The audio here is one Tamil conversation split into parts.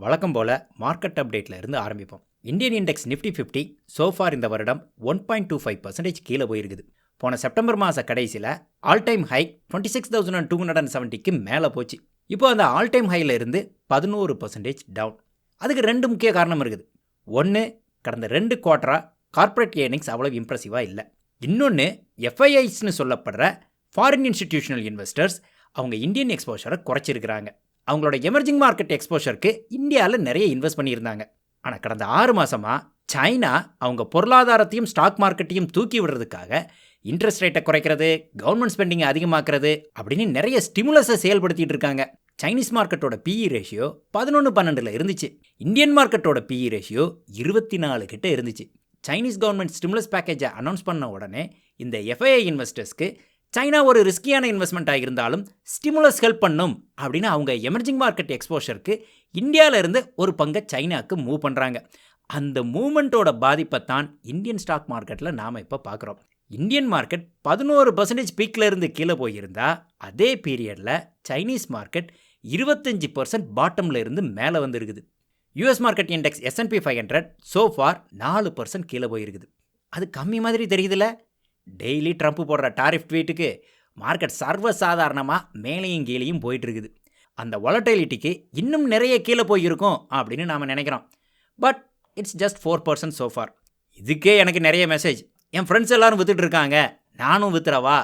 வழக்கம் போல் மார்க்கெட் அப்டேட்டில் இருந்து ஆரம்பிப்போம். இந்தியன் இண்டெக்ஸ் நிஃப்டி 50 சோஃபார் இந்த வருடம் 1.25% கீழே போயிருக்குது. போன செப்டம்பர் மாத கடைசியில் ஆல் டைம் ஹை 26,270க்கு மேலே போச்சு. இப்போ அந்த ஆல் டைம் ஹையில் இருந்து 11% டவுன். அதுக்கு ரெண்டு முக்கிய காரணம் இருக்குது. ஒன்று, கடந்த 2 குவார்ட்டராக கார்ப்பரேட் ஏர்னிங்ஸ் அவ்வளோ இம்ப்ரெசிவாக இல்லை. இன்னொன்று, எஃப்ஐஐஸ்னு சொல்லப்படுற ஃபாரின் இன்ஸ்டிடியூஷனல் இன்வெஸ்டர்ஸ் அவங்க இந்தியன் எக்ஸ்போஷரை குறைச்சிருக்கிறாங்க. அவங்களோட எமர்ஜிங் மார்க்கெட் எக்ஸ்போஷருக்கு இந்தியாவில் நிறைய இன்வெஸ்ட் பண்ணியிருந்தாங்க. ஆனால் கடந்த 6 மாதமாக சைனா அவங்க பொருளாதாரத்தையும் ஸ்டாக் மார்க்கெட்டையும் தூக்கி விடுறதுக்காக இன்ட்ரெஸ்ட் ரேட்டை குறைக்கிறது, கவர்மெண்ட் ஸ்பெண்டிங்கை அதிகமாக்குறது அப்படின்னு நிறைய ஸ்டிமுலஸை செயல்படுத்திட்டு இருக்காங்க. சைனீஸ் மார்க்கெட்டோட பிஇ ரேஷியோ 11-12 இருந்துச்சு. இந்தியன் மார்க்கெட்டோட பிஇ ரேஷியோ 24 கிட்ட இருந்துச்சு. சைனீஸ் கவர்மெண்ட் ஸ்டிமுலஸ் பேக்கேஜை அனௌன்ஸ் பண்ண உடனே இந்த எஃப்ஐஐ இன்வெஸ்டர்ஸ்க்கு சைனா ஒரு ரிஸ்கியான இன்வெஸ்ட்மெண்ட்டாக இருந்தாலும் ஸ்டிமுலஸ் ஹெல்ப் பண்ணும் அப்படின்னு அவங்க எமர்ஜிங் மார்க்கெட் எக்ஸ்போஷருக்கு இந்தியாவிலேருந்து ஒரு பங்கை சைனாவுக்கு மூவ் பண்ணுறாங்க. அந்த மூவ்மெண்ட்டோட பாதிப்பை தான் இந்தியன் ஸ்டாக் மார்க்கெட்டில் நாம் இப்போ பார்க்குறோம். இந்தியன் மார்க்கெட் 11% பீக்கில் இருந்து கீழே போயிருந்தா, அதே பீரியடில் சைனீஸ் மார்க்கெட் 25% பாட்டமில் இருந்து மேலே வந்துருக்குது. US market index S&P 500 so far 4% கீழே போயிருக்குது. அது கம்மி மாதிரி தெரியுதுல்ல. டெய்லி ட்ரம்ப் போடுற டாரிஃப் ட்வீட்டுக்கு மார்க்கெட் சர்வசாதாரணமாக மேலேயும் கீழேயும் போயிட்டு இருக்குது. அந்த வாலட்டிலிட்டிக்கு இன்னும் நிறைய கீழே போயிருக்கும் அப்படின்னு நாம் நினைக்கிறோம். But it's just 4% so far. இதுக்கே எனக்கு நிறைய மெசேஜ். என் ஃப்ரெண்ட்ஸ் எல்லாரும் வித்துட்டு இருக்காங்க, நானும் வித்துறவா?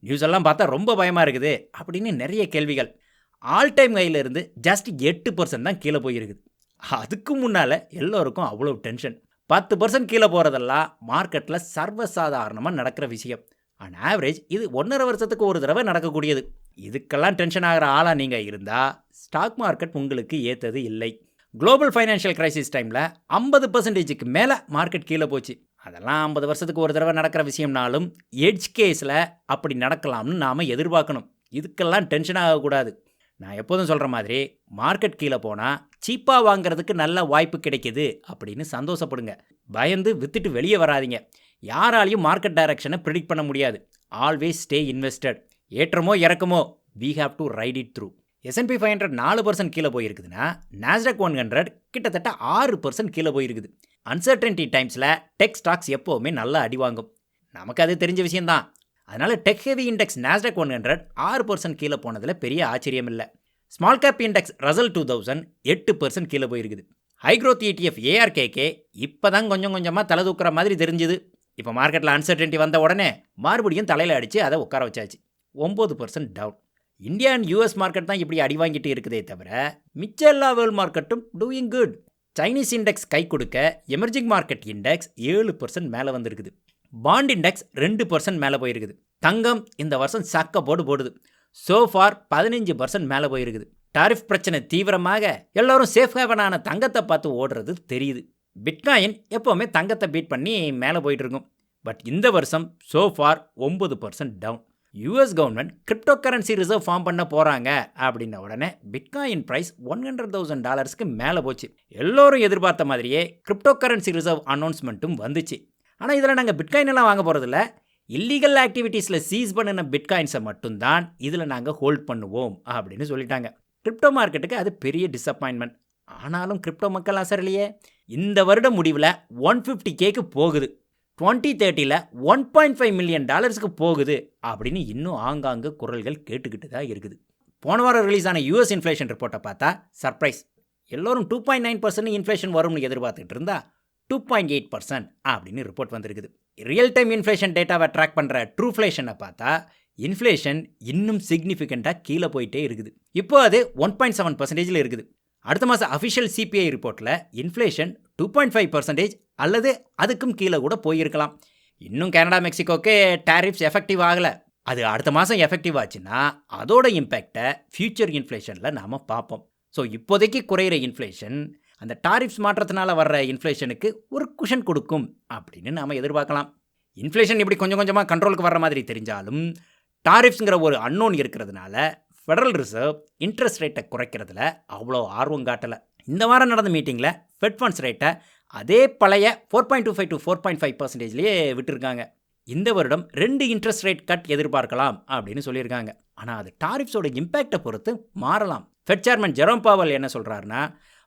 நியூஸ் எல்லாம் பார்த்தா ரொம்ப பயமாக இருக்குது அப்படின்னு நிறைய கேள்விகள். ஆல் டைம் ஹையிலிருந்து ஜஸ்ட் 8% தான் கீழே போயிருக்குது. அதுக்கு முன்னால் எல்லோருக்கும் அவ்வளோ டென்ஷன். 10% கீழே போகிறதெல்லாம் மார்க்கெட்டில் சர்வசாதாரணமாக நடக்கிற விஷயம். ஆன் ஆவரேஜ் இது 1.5 வருஷத்துக்கு ஒரு தடவை நடக்கக்கூடியது. இதுக்கெல்லாம் டென்ஷன் ஆகிற ஆளாக நீங்கள் இருந்தால் ஸ்டாக் மார்க்கெட் உங்களுக்கு ஏற்றது இல்லை. குளோபல் ஃபைனான்ஷியல் கிரைசிஸ் டைமில் 50%க்கு மேலே மார்க்கெட் கீழே போச்சு. அதெல்லாம் 50 வருஷத்துக்கு ஒரு தடவை நடக்கிற விஷயம்னாலும் எட்ஜ் கேஸில் அப்படி நடக்கலாம்னு நாம் எதிர்பார்க்கணும். இதுக்கெல்லாம் டென்ஷன் ஆகக்கூடாது. நான் எப்போதும் சொல்கிற மாதிரி மார்க்கெட் கீழே போனால் சீப்பாக வாங்கிறதுக்கு நல்ல வாய்ப்பு கிடைக்கிது அப்படின்னு சந்தோஷப்படுங்க. பயந்து வித்துட்டு வெளியே வராதிங்க. யாராலையும் மார்க்கெட் டைரக்ஷனை ப்ரிடிக்ட் பண்ண முடியாது. Always stay invested. ஏற்றமோ இறக்கமோ we have to ride it through. S&P 500 4% கீழே போயிருக்குதுன்னா, நாஸ்டாக் 100 கிட்டத்தட்ட 6% கீழே போயிருக்குது. அன்சர்டனிட்டி டைம்ஸில் டெக் ஸ்டாக்ஸ் எப்போவுமே நல்லா அடி வாங்கும். நமக்கு அது தெரிஞ்ச விஷயம்தான். அதனால் டெக் ஹெவி இண்டெக்ஸ் நாஸ்டாக் 100 6% கீழே போனதில் பெரிய ஆச்சரியம் இல்லை. ஸ்மால் கேப் இண்டெக்ஸ் ரசல் 2000 8% கீழே போயிருக்குது. ஹை க்ரோத் ETF ARKK இப்போ தான் கொஞ்சம் கொஞ்சமாக தலை தூக்குற மாதிரி தெரிஞ்சுது. இப்போ மார்க்கெட்டில் அன்சர்டனிட்டி வந்த உடனே மறுபடியும் தலையில் அடித்து அதை உட்கார வச்சாச்சு. 9% down. India and US market தான் இப்படி அடி வாங்கிட்டு இருக்குதே தவிர மிச்ச எல்லா வேர்ல்ட் மார்க்கெட்டும் டூயிங் குட். சைனீஸ் இண்டெக்ஸ் கை கொடுக்க எமர்ஜிங் மார்க்கெட் இண்டெக்ஸ் 7% மேலே வந்திருக்குது. பாண்ட் இண்டெக்ஸ் 2% மேலே போயிருக்குது. தங்கம் இந்த வருஷம் சக்க போடுது. சோஃபார் 15% மேலே போயிருக்குது. டாரிஃப் பிரச்சனை தீவிரமாக எல்லோரும் சேஃப் ஹேவனான தங்கத்தை பார்த்து ஓடுறது தெரியுது. பிட்காயின் எப்போவுமே தங்கத்தை பீட் பண்ணி மேலே போயிட்டு இருக்கும். பட் இந்த வருஷம் சோஃபார் 9% down. US government crypto currency reserve form பண்ண போகிறாங்க அப்படின்ன உடனே பிட்காயின் ப்ரைஸ் $100,000 மேலே போச்சு. எல்லோரும் எதிர்பார்த்த மாதிரியே கிரிப்டோ கரன்சி ரிசர்வ் அனௌன்ஸ்மெண்ட்டும் வந்துச்சு. ஆனால் இதில் நாங்கள் பிட்காயின் எல்லாம் வாங்க போகிறதில்ல, இல்லீகல் ஆக்டிவிட்டீஸில் சீஸ் பண்ணின பிட்காயின்ஸை மட்டும்தான் இதில் நாங்கள் ஹோல்ட் பண்ணுவோம் அப்படின்னு சொல்லிட்டாங்க. கிரிப்டோ மார்க்கெட்டுக்கு அது பெரிய டிசப்பாயின்மெண்ட். ஆனாலும் கிரிப்டோ மக்கள் அசரலையே. இந்த வருடம் முடிவில் 150Kக்கு போகுது. 2030 $1.5 மில்லியன் போகுது அப்படின்னு இன்னும் ஆங்காங்கு குரல்கள் கேட்டுக்கிட்டு தான் இருக்குது. போன வாரம் ரிலீஸ் ஆன US இன்ஃப்ளேஷன் ரிப்போர்ட்டை பார்த்தா சர்ப்ரைஸ். எல்லோரும் 2.9% இன்ஃப்ளேஷன் வரும்னு எதிர்பார்த்துட்டு இருந்தா 2.8% அப்படின்னு ரிப்போர்ட் வந்திருக்குது. ரியல் டைம் இன்ஃப்ளேஷன் டேட்டாவை ட்ராக் பண்ணுற ட்ரூஃப்ளேஷனை பார்த்தா இன்ஃப்ளேஷன் இன்னும் சிக்னிஃபிகண்ட்டாக கீழே போயிட்டே இருக்குது. இப்போ அது 1.7% இருக்குது. அடுத்த மாதம் அஃபிஷியல் CPI ரிப்போர்ட்டில் இன்ஃப்ளேஷன் 2.5% அல்லது அதுக்கும் கீழே கூட போயிருக்கலாம். இன்னும் கனடா மெக்சிகோக்கு டாரிஃப்ஸ் எஃபெக்டிவ் ஆகலை. அது அடுத்த மாதம் எஃபெக்டிவ் ஆச்சுன்னா அதோட இம்பேக்டை ஃபியூச்சர் இன்ஃப்ளேஷனில் நாம் பார்ப்போம். ஸோ இப்போதைக்கு குறையிற இன்ஃப்ளேஷன் அந்த டாரிஃப்ஸ் மாற்றத்தினால வர்ற இன்ஃப்ளேஷனுக்கு ஒரு குஷன் கொடுக்கும் அப்படின்னு நாம் எதிர்பார்க்கலாம். இன்ஃப்ளேஷன் இப்படி கொஞ்சம் கொஞ்சமாக கண்ட்ரோலுக்கு வர்ற மாதிரி தெரிஞ்சாலும் டாரிஃப்ஸுங்கிற ஒரு அன்னோன் இருக்கிறதுனால ஃபெடரல் ரிசர்வ் இன்ட்ரெஸ்ட் ரேட்டை குறைக்கிறதுல அவ்வளோ ஆர்வம் காட்டலை. இந்த வாரம் நடந்த மீட்டிங்கில் ஃபெட் ஃபண்ட்ஸ் ரேட்டை அதே பழைய 4.25 to 4.5%லேயே விட்டுருக்காங்க. இந்த வருடம் 2 இன்ட்ரெஸ்ட் ரேட் கட் எதிர்பார்க்கலாம் அப்படின்னு சொல்லியிருக்காங்க. ஆனால் அது டாரிஃப்ஸோட இம்பேக்டை பொறுத்து மாறலாம். ஃபெட் சேர்மன் ஜெரோம் பாவல் என்ன சொல்கிறாருன்னா,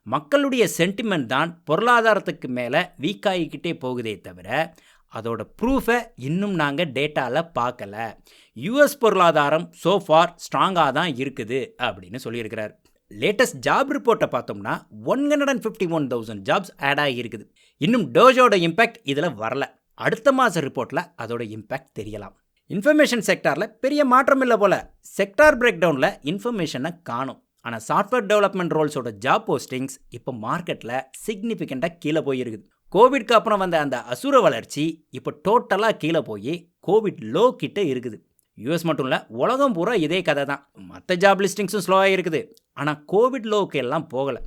மக்களுடைய சென்டிமெண்ட் தான் பொருளாதாரத்துக்கு மேலே வீக் ஆகிக்கிட்டே போகுதே தவிர அதோட ப்ரூஃபை இன்னும் நாங்கள் டேட்டாவில் பார்க்கல. யூஎஸ் பொருளாதாரம் சோஃபார் ஸ்ட்ராங்காக தான் இருக்குது அப்படின்னு சொல்லியிருக்கிறார். லேட்டஸ்ட் ஜாப் ரிப்போர்ட்டை பார்த்தோம்னா 151,000 ஜாப்ஸ் ஆட் ஆகியிருக்குது. இன்னும் டோஜோட இம்பேக்ட் இதில் வரல. அடுத்த மாத ரிப்போர்ட்டில் அதோட இம்பேக்ட் தெரியலாம். இன்ஃபர்மேஷன் செக்டாரில் பெரிய மாற்றம் இல்லை போல். செக்டார் பிரேக் டவுனில் இன்ஃபர்மேஷனை காணும். ஆனால் சாஃப்ட்வேர் டெவலப்மெண்ட் ரோல்ஸோட ஜாப் போஸ்டிங்ஸ் இப்போ மார்க்கெட்டில் சிக்னிஃபிகண்ட்டாக கீழே போயிருக்குது. கோவிட்க்கு அப்புறம் வந்த அந்த அசுர வளர்ச்சி இப்போ டோட்டலாக கீழே போய் கோவிட் லோ கிட்ட இருக்குது. யூஎஸ் மட்டும் இல்லை, உலகம் பூரா இதே கதை தான். மற்ற ஜாப் லிஸ்டிங்ஸும் ஸ்லோவாக இருக்குது. ஆனால் கோவிட் லோவுக்கு எல்லாம் போகலை.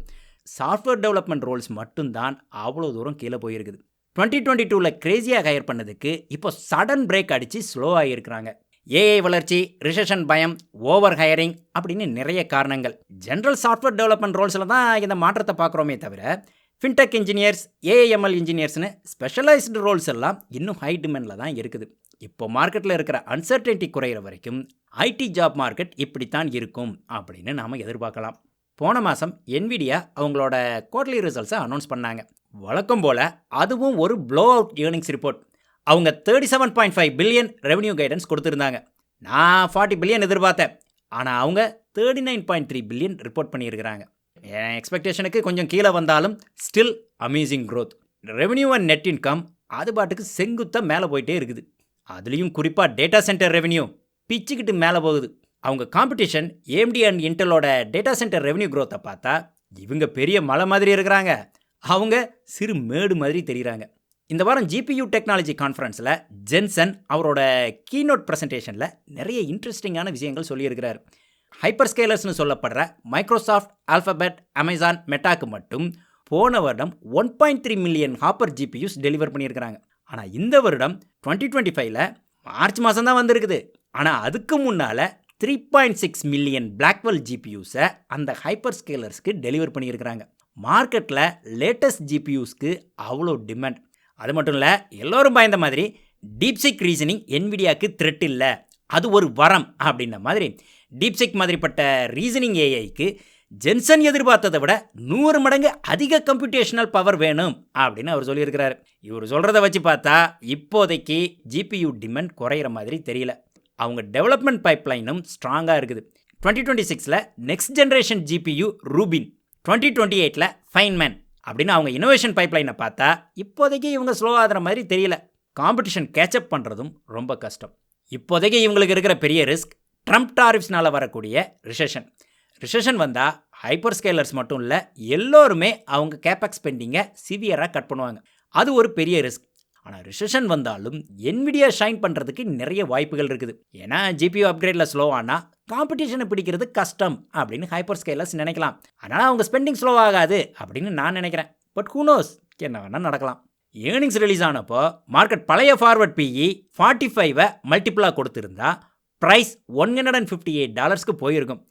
சாஃப்ட்வேர் டெவலப்மெண்ட் ரோல்ஸ் மட்டும்தான் அவ்வளோ தூரம் கீழே போயிருக்குது. 2022 கிரேசியாக ஹையர் பண்ணதுக்கு இப்போ சடன் பிரேக் அடித்து ஸ்லோவாக இருக்கிறாங்க. ஏஐ வளர்ச்சி, ரிசெஷன் பயம், ஓவர் ஹையரிங் அப்படின்னு நிறைய காரணங்கள். ஜென்ரல் சாஃப்ட்வேர் டெவலப்மெண்ட் ரோல்ஸில் தான் இந்த மாற்றத்தை பார்க்குறோமே தவிர ஃபின்டெக் இன்ஜினியர்ஸ், ஏஐஎம்எல் இன்ஜினியர்ஸ்னு ஸ்பெஷலைஸ்டு ரோல்ஸ் எல்லாம் இன்னும் ஹை டிமாண்டில் தான் இருக்குது. இப்போ மார்க்கெட்டில் இருக்கிற அன்சர்டனிட்டி குறையிற வரைக்கும் ஐடி ஜாப் மார்க்கெட் இப்படித்தான் இருக்கும் அப்படின்னு நாம் எதிர்பார்க்கலாம். போன மாதம் என்விடியா அவங்களோட குவார்டர்லி ரிசல்ட்ஸை அனௌன்ஸ் பண்ணாங்க. வழக்கம் போல் அதுவும் ஒரு ப்ளோ அவுட் ஏர்னிங்ஸ் ரிப்போர்ட். அவங்க 37.5 பில்லியன் ரெவன்யூ கைடன்ஸ் கொடுத்துருந்தாங்க. நான் 40 பில்லியன் எதிர்பார்த்தேன். ஆனால் அவங்க 39.3 பில்லியன் ரிப்போர்ட் பண்ணியிருக்கிறாங்க. என் எக்ஸ்பெக்டேஷனுக்கு கொஞ்சம் கீழே வந்தாலும் still amazing growth. Revenue and net income அது பாட்டுக்கு செங்குத்தாக மேலே போயிட்டே இருக்குது. அதுலேயும் குறிப்பாக டேட்டா சென்டர் ரெவன்யூ பிச்சுக்கிட்டு மேலே போகுது. அவங்க காம்படிஷன் AMD அண்ட் இன்டெலோட டேட்டா சென்டர் ரெவன்யூ க்ரோத்தை பார்த்தா இவங்க பெரிய மலை மாதிரி இருக்கிறாங்க, அவங்க சிறு மேடு மாதிரி தெரிகிறாங்க. இந்த வாரம் GPU டெக்னாலஜி கான்ஃபரன்ஸில் ஜென்சன் அவரோட கீனோட் ப்ரெசன்டேஷனில் நிறைய இன்ட்ரெஸ்டிங்கான விஷயங்கள் சொல்லியிருக்கிறார். ஹைப்பர் ஸ்கேலர்ஸ்னு சொல்லப்படுற மைக்ரோசாஃப்ட், ஆல்ஃபபெட், அமேசான், மெட்டாக்கு மட்டும் போன வருடம் 1.3 மில்லியன் ஹாப்பர் GPUs டெலிவர் பண்ணியிருக்கிறாங்க. ஆனால் இந்த வருடம் 2025 மார்ச் மாதம் தான் வந்திருக்குது. ஆனால் அதுக்கு முன்னால் 3.6 மில்லியன் பிளாக்வெல் GPUஸை அந்த ஹைப்பர் ஸ்கேலர்ஸ்க்கு டெலிவர் பண்ணியிருக்கிறாங்க. மார்க்கெட்டில் லேட்டஸ்ட் GPUஸ்க்கு அவ்வளோ டிமாண்ட். அது மட்டும் இல்லை, எல்லோரும் பயந்த மாதிரி டீப்சிக் ரீசனிங் என்விடியாவுக்கு த்ரெட் இல்லை, அது ஒரு வரம் அப்படின்ன மாதிரி டீப்சிக் மாதிரிப்பட்ட ரீசனிங் ஏஐக்கு ஜென்சன் எதிர்பார்த்ததை விட 100 மடங்கு அதிக கம்ப்யூட்டேஷனல் பவர் வேணும் அப்படின்னு அவர் சொல்லியிருக்கிறார். இவர் சொல்கிறத வச்சு பார்த்தா இப்போதைக்கு GPU டிமாண்ட் குறையிற மாதிரி தெரியல. அவங்க டெவலப்மெண்ட் பைப்லைனும் ஸ்ட்ராங்காக இருக்குது. 2026 next generation GPU Rubin, 2028 Feynman அப்படின்னு அவங்க இனோவேஷன் பைப்லைனை பார்த்தா இப்போதைக்கு இவங்க ஸ்லோ ஆகிற மாதிரி தெரியல. காம்படிஷன் கேட்சப் பண்ணுறதும் ரொம்ப கஷ்டம். இப்போதைக்கு இவங்களுக்கு இருக்கிற பெரிய ரிஸ்க் ட்ரம்ப் டாரிஃப்ஸ்னால் வரக்கூடிய ரிசெஷன் வந்தால் ஹைப்பர் ஸ்கேலர்ஸ் மட்டும் இல்லை, எல்லோருமே அவங்க கேபெக்ஸ் ஸ்பெண்டிங்கை சிவியராக கட் பண்ணுவாங்க. அது ஒரு பெரிய ரிஸ்க். ஆனால் ரிசெஷன் வந்தாலும் என்விடியா ஷைன் பண்ணுறதுக்கு நிறைய வாய்ப்புகள் இருக்குது. ஏன்னா GPU அப்கிரேடில் ஸ்லோ ஆனால் காம்படிஷனை பிடிக்கிறது கஷ்டம் அப்படின்னு ஹைப்பர் ஸ்கேலர்ஸ் நினைக்கலாம். அதனால் அவங்க ஸ்பெண்டிங் ஸ்லோ ஆகாது அப்படின்னு நான் நினைக்கிறேன். பட் ஹூ நோஸ், என்ன வேணால் நடக்கலாம். ஏர்னிங்ஸ் ரிலீஸ் ஆனப்போ மார்க்கெட் பழைய ஃபார்வர்ட் PE 45 மல்டிபிளாக கொடுத்துருந்தா ப்ரைஸ் $158க்கு போயிருக்கும்.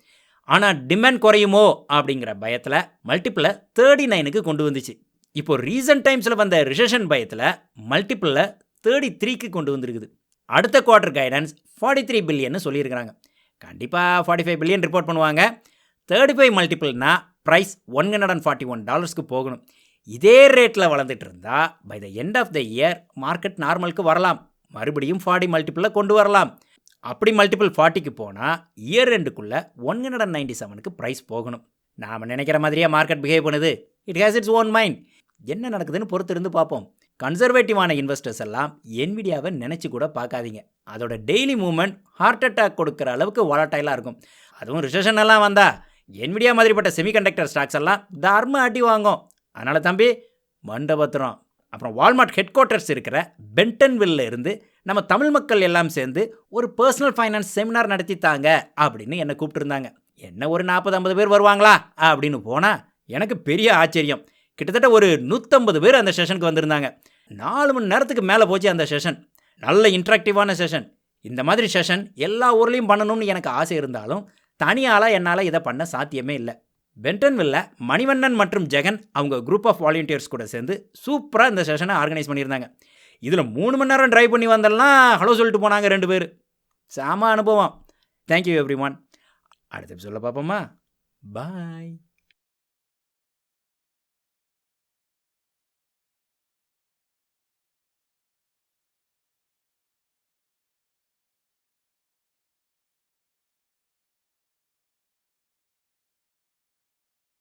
ஆனால் டிமாண்ட் குறையுமோ அப்படிங்கிற பயத்தில் மல்டிப்பிளை 39க்கு கொண்டு வந்துச்சு. இப்போ ரீசன்ட் டைம்ஸில் வந்த ரிசெஷன் பயத்தில் மல்டிப்பிளில் 33க்கு கொண்டு வந்திருக்குது. அடுத்த குவார்ட்டர் கைடன்ஸ் 43 பில்லியன்னு சொல்லியிருக்கிறாங்க. கண்டிப்பாக 45 பில்லியன் ரிப்போர்ட் பண்ணுவாங்க. 35 மல்டிபிள்னா ப்ரைஸ் $141க்கு போகணும். இதே ரேட்டில் வளர்ந்துட்டு இருந்தால் by the end of the year market நார்மலுக்கு வரலாம். மறுபடியும் 40 மல்டிப்பிளில் கொண்டு வரலாம். அப்படி மல்டிபிள் 40க்கு போனால் இயர் ரெண்டுக்குள்ளே 197க்கு ப்ரைஸ் போகணும். நாம் நினைக்கிற மாதிரியே மார்க்கெட் பிஹேவ் பண்ணுது. It has its own mind. என்ன நடக்குதுன்னு பொறுத்து இருந்து பார்ப்போம். கன்சர்வேட்டிவான இன்வெஸ்டர்ஸ் எல்லாம் என்விடியாவை நினச்சி கூட பார்க்காதீங்க. அதோட டெய்லி மூவ்மெண்ட் ஹார்ட் அட்டாக் கொடுக்குற அளவுக்கு வாலட்டைலாக இருக்கும். அதுவும் ரிசெஷன் எல்லாம் வந்தால் என்விடியா மாதிரிப்பட்ட செமிகண்டக்டர் ஸ்டாக்ஸ் எல்லாம் தர்ம அடி வாங்கும். அதனால் தம்பி மண்டபத்திரம். அப்புறம் வால்மார்ட் ஹெட் குவார்ட்டர்ஸ் இருக்கிற பென்டன்வில்ல இருந்து நம்ம தமிழ் மக்கள் எல்லாம் சேர்ந்து ஒரு பர்சனல் ஃபைனான்ஸ் செமினார் நடத்தித்தாங்க அப்படின்னு என்னை கூப்பிட்டுருந்தாங்க. என்ன ஒரு 40-50 பேர் வருவாங்களா அப்படின்னு போனால் எனக்கு பெரிய ஆச்சரியம். கிட்டத்தட்ட ஒரு 150 பேர் அந்த செஷனுக்கு வந்திருந்தாங்க. 4 மணி நேரத்துக்கு மேலே போச்சு அந்த செஷன். நல்ல இன்ட்ராக்டிவான செஷன். இந்த மாதிரி செஷன் எல்லா ஊர்லேயும் பண்ணணும்னு எனக்கு ஆசை இருந்தாலும் தனியால் என்னால் இதை பண்ண சாத்தியமே இல்லை. பென்டன்வில்ல மணிவண்ணன் மற்றும் ஜெகன் அவங்க குரூப் ஆஃப் வாலண்டியர்ஸ் கூட சேர்ந்து சூப்பராக இந்த செஷனை ஆர்கனைஸ் பண்ணியிருந்தாங்க. இதில் 3 மணி நேரம் ட்ரைவ் பண்ணி வந்தெல்லாம் ஹலோ சொல்லிட்டு போனாங்க 2 பேர். செம அனுபவம். Thank you every one. அடுத்த சொல்ல பார்ப்போமா? பாய்.